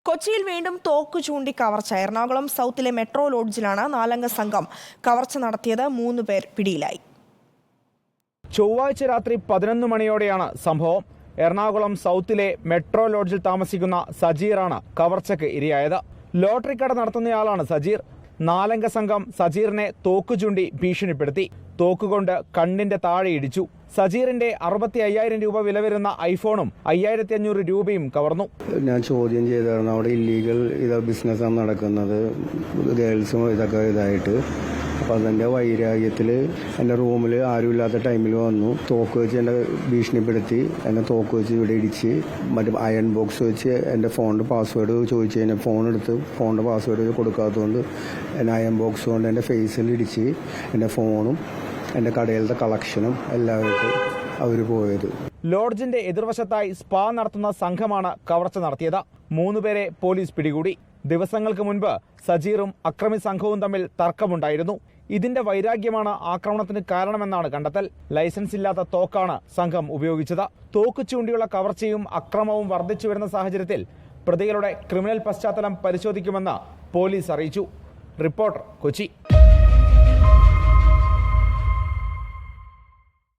കൊച്ചിയിൽ വീണ്ടും തോക്ക് ചൂണ്ടി കവർച്ച. എറണാകുളം സൗത്തിലെ മെട്രോ ലോഡ്ജിലാണ് 4 സംഘം കവർച്ച നടത്തിയത്. 3 പേർ പിടിയിലായി. ചൊവ്വാഴ്ച രാത്രി 11 മണിയോടെയാണ് സംഭവം. എറണാകുളം സൗത്തിലെ മെട്രോ ലോഡ്ജിൽ താമസിക്കുന്ന സജീറാണ് കവർച്ചയ്ക്ക് ഇരയായത്. ലോട്ടറി കട നടത്തുന്നയാളാണ് സജീർ. 4 സംഘം സജീറിനെ തോക്ക് ചൂണ്ടി ഭീഷണിപ്പെടുത്തി. തോക്കുകൊണ്ട് കണ്ണിന്റെ താഴെ ഇടിച്ചു. സജീറിന്റെ 65,000 രൂപ വില വരുന്ന ഐഫോണും 5,500 രൂപയും കവർന്നു. ഞാൻ ചോദ്യം ചെയ്തായിരുന്നു, അവിടെ ഇല്ലീഗൽ ബിസിനസ്സാണ് നടക്കുന്നത്, ഗേൾസും ഇതൊക്കെ ഇതായിട്ട്. അപ്പം അതിൻ്റെ വൈരാഗ്യത്തിൽ എൻ്റെ റൂമിൽ ആരുമില്ലാത്ത ടൈമിൽ വന്നു, തോക്ക് വെച്ച് എന്നെ ഭീഷണിപ്പെടുത്തി. എന്നെ തോക്ക് വെച്ച് ഇവിടെ ഇടിച്ച് മറ്റേ അയൺ ബോക്സ് വെച്ച് എൻ്റെ ഫോണിൻ്റെ പാസ്വേഡ് ചോദിച്ചു കഴിഞ്ഞാൽ ഫോൺ എടുത്ത് ഫോണിൻ്റെ പാസ്വേഡ് കൊടുക്കാത്തതുകൊണ്ട് എന്നെ അയൺ ബോക്സ് കൊണ്ട് എൻ്റെ ഫേസിൽ ഇടിച്ച് എൻ്റെ ഫോണും എൻ്റെ കടയിലത്തെ കളക്ഷനും എല്ലാവർക്കും അവർ പോയത്. ലോഡ്ജിന്റെ എതിർവശത്തായി സ്പാ നടത്തുന്ന സംഘമാണ് കവർച്ച നടത്തിയത്. 3 പേരെ പോലീസ് പിടികൂടി. ദിവസങ്ങൾക്ക് മുൻപ് സജീറും അക്രമി സംഘവും തമ്മിൽ തർക്കമുണ്ടായിരുന്നു. ഇതിന്റെ വൈരാഗ്യമാണ് ആക്രമണത്തിന് കാരണമെന്നാണ് കണ്ടെത്തൽ. ലൈസൻസ് ഇല്ലാത്ത തോക്കാണ് സംഘം ഉപയോഗിച്ചത്. തോക്ക് ചൂണ്ടിയുള്ള കവർച്ചയും അക്രമവും വർദ്ധിച്ചു വരുന്ന സാഹചര്യത്തിൽ പ്രതികളുടെ ക്രിമിനൽ പശ്ചാത്തലം പരിശോധിക്കുമെന്ന് പോലീസ് അറിയിച്ചു. റിപ്പോർട്ടർ, കൊച്ചി.